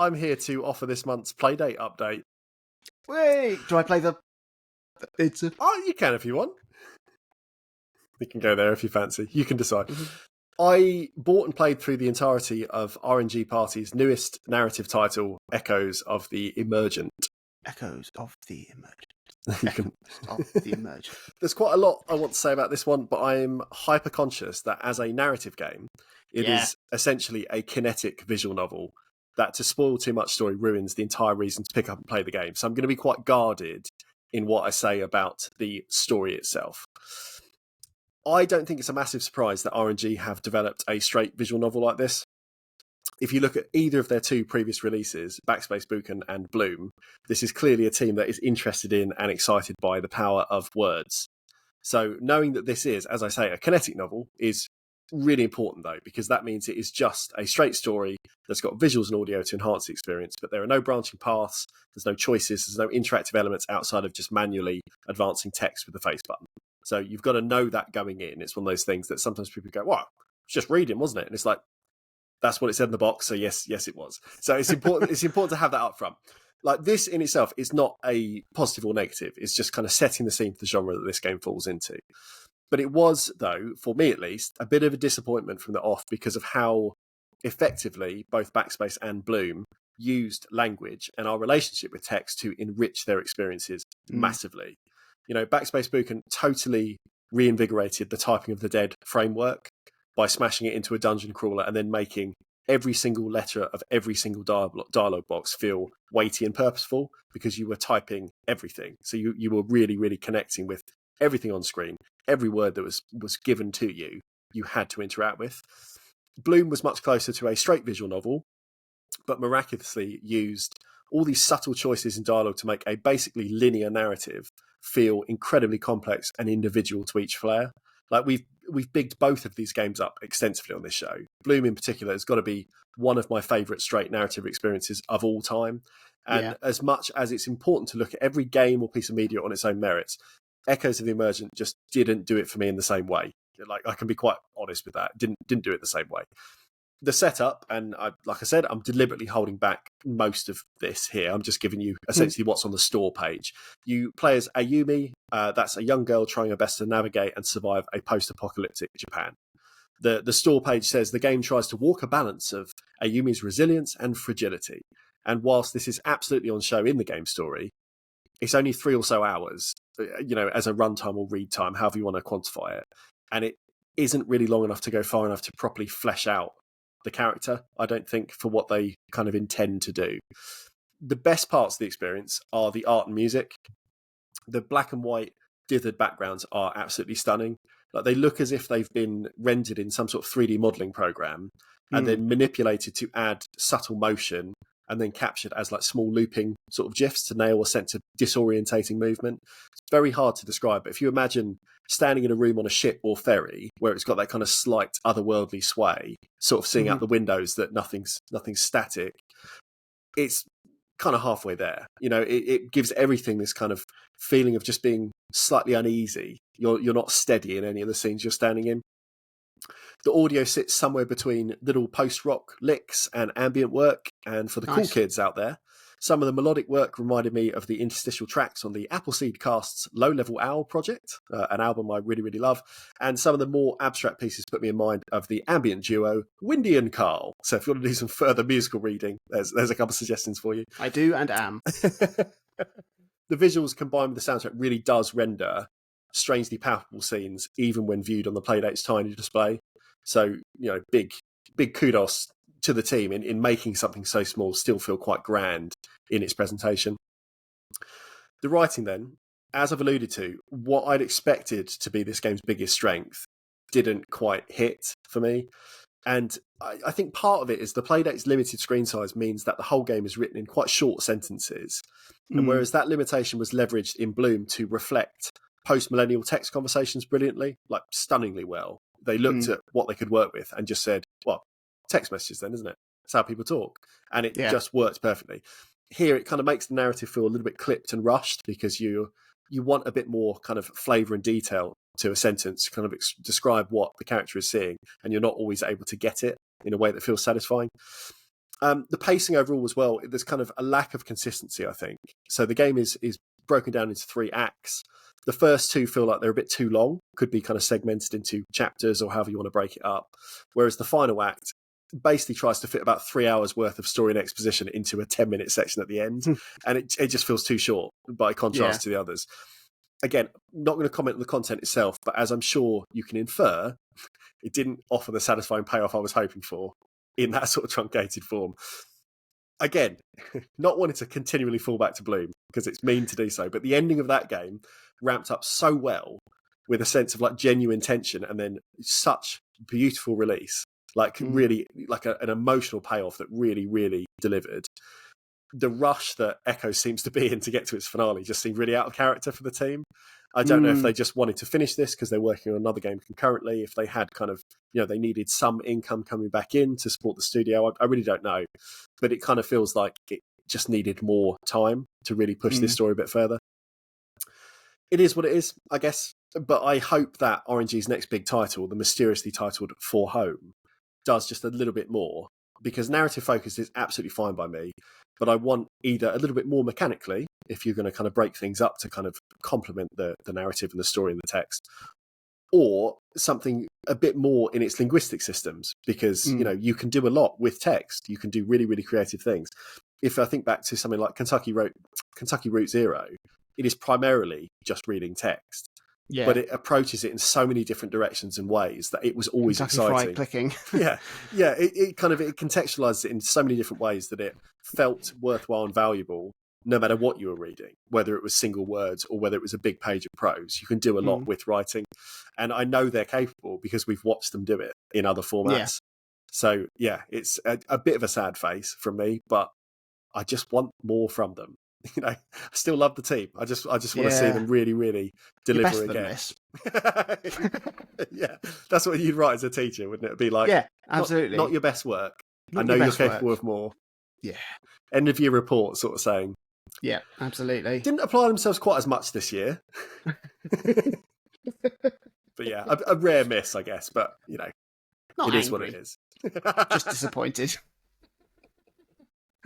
I'm here to offer this month's Playdate update. Wait, do I play the... Oh, you can if you want. You can go there if you fancy. You can decide. I bought and played through the entirety of RNG Party's newest narrative title, Echoes of the Emergent. Echoes of the Emergent. Echoes of the Emergent. There's quite a lot I want to say about this one, but I'm hyper conscious that as a narrative game, it is essentially a kinetic visual novel that, to spoil too much story, ruins the entire reason to pick up and play the game. So I'm going to be quite guarded in what I say about the story itself. I don't think it's a massive surprise that RNG have developed a straight visual novel like this. If you look at either of their two previous releases, Backspace Buchan and Bloom, this is clearly a team that is interested in and excited by the power of words. So knowing that this is, as I say, a kinetic novel is really important, though, because that means it is just a straight story that's got visuals and audio to enhance the experience, but there are no branching paths, there's no choices, there's no interactive elements outside of just manually advancing text with the face button. So you've got to know that going in. It's one of those things that sometimes people go, well, it's just reading, wasn't it? And it's like, that's what it said in the box. So yes, it was. So it's important. It's important to have that up front. Like, this in itself is not a positive or negative. It's just kind of setting the scene for the genre that this game falls into. But it was, though, for me at least, a bit of a disappointment from the off because of how effectively both Backspace and Bloom used language and our relationship with text to enrich their experiences massively. You know, Backspace Buchan totally reinvigorated the Typing of the Dead framework by smashing it into a dungeon crawler and then making every single letter of every single dialogue box feel weighty and purposeful because you were typing everything. So you were really, really connecting with everything on screen. Every word that was given to you, you had to interact with. Bloom was much closer to a straight visual novel, but miraculously used all these subtle choices in dialogue to make a basically linear narrative feel incredibly complex and individual to each player. Like, we've bigged both of these games up extensively on this show. Bloom in particular has got to be one of my favourite straight narrative experiences of all time. And as much as it's important to look at every game or piece of media on its own merits, Echoes of the Emergent just didn't do it for me in the same way. Like, I can be quite honest with that. Didn't do it the same way. The setup, and like I said, I'm deliberately holding back most of this here. I'm just giving you essentially what's on the store page. You play as Ayumi. That's a young girl trying her best to navigate and survive a post-apocalyptic Japan. The store page says the game tries to walk a balance of Ayumi's resilience and fragility. And whilst this is absolutely on show in the game story, it's only 3 or so hours, as a runtime or read time, however you want to quantify it. And it isn't really long enough to go far enough to properly flesh out the character, I don't think, for what they kind of intend to do. The best parts of the experience are the art and music. The black and white dithered backgrounds are absolutely stunning. Like, they look as if they've been rendered in some sort of 3D modeling program and then manipulated to add subtle motion and then captured as like small looping sort of GIFs to nail a sense of disorientating movement. It's very hard to describe, but if you imagine standing in a room on a ship or ferry where it's got that kind of slight otherworldly sway, sort of seeing out the windows that nothing's static, it's kind of halfway there. It gives everything this kind of feeling of just being slightly uneasy. You're not steady in any of the scenes you're standing in. The audio sits somewhere between little post-rock licks and ambient work, and for the cool kids out there, some of the melodic work reminded me of the interstitial tracks on the Appleseed Cast's Low Level Owl project, an album I really, really love, and some of the more abstract pieces put me in mind of the ambient duo Windy and Carl. So if you want to do some further musical reading, there's a couple of suggestions for you. I do and am. The visuals combined with the soundtrack really does render strangely palpable scenes, even when viewed on the Playdate's tiny display. So, big kudos to the team in making something so small still feel quite grand in its presentation. The writing then, as I've alluded to, what I'd expected to be this game's biggest strength didn't quite hit for me. And I think part of it is the Playdate's limited screen size means that the whole game is written in quite short sentences. And whereas that limitation was leveraged in Bloom to reflect post-millennial text conversations brilliantly, like stunningly well, they looked at what they could work with and just said, well, text messages then, isn't it? That's how people talk. And it just worked perfectly. Here, it kind of makes the narrative feel a little bit clipped and rushed because you want a bit more kind of flavour and detail to a sentence to kind of describe what the character is seeing, and you're not always able to get it in a way that feels satisfying. The pacing overall as well, there's kind of a lack of consistency, I think. So the game is broken down into 3 acts. The first 2 feel like they're a bit too long, could be kind of segmented into chapters or however you want to break it up. Whereas the final act basically tries to fit about 3 hours worth of story and exposition into a 10-minute section at the end. And it just feels too short by contrast to the others. Again, not going to comment on the content itself, but as I'm sure you can infer, it didn't offer the satisfying payoff I was hoping for in that sort of truncated form. Again, not wanting to continually fall back to Bloom because it's mean to do so, but the ending of that game ramped up so well with a sense of like genuine tension and then such beautiful release, like really like an emotional payoff that really, really delivered. The rush that Echo seems to be in to get to its finale just seemed really out of character for the team. I don't know if they just wanted to finish this because they're working on another game concurrently, if they had kind of, they needed some income coming back in to support the studio. I really don't know. But it kind of feels like it just needed more time to really push this story a bit further. It is what it is, I guess. But I hope that RNG's next big title, the mysteriously titled For Home, does just a little bit more. Because narrative focus is absolutely fine by me. But I want either a little bit more mechanically, if you're going to kind of break things up to kind of complement the narrative and the story and the text, or something a bit more in its linguistic systems, because, you can do a lot with text. You can do really, really creative things. If I think back to something like Kentucky Route Zero, it is primarily just reading text. Yeah. But it approaches it in so many different directions and ways that it was always Kentucky exciting. Fried clicking. Yeah. It contextualized it in so many different ways that it felt worthwhile and valuable, no matter what you were reading, whether it was single words or whether it was a big page of prose. You can do a lot with writing, and I know they're capable because we've watched them do it in other formats. Yeah. So it's a bit of a sad face from me, but I just want more from them. I still love the team. I just want to see them really, really deliver again. Yeah, that's what you'd write as a teacher, wouldn't it? It'd be like, absolutely, not your best work. I know you're capable of more. Yeah. End of year report, sort of saying. Yeah, absolutely. Didn't apply themselves quite as much this year. But yeah, a rare miss, I guess. But not it angry. Is what it is. Just disappointed.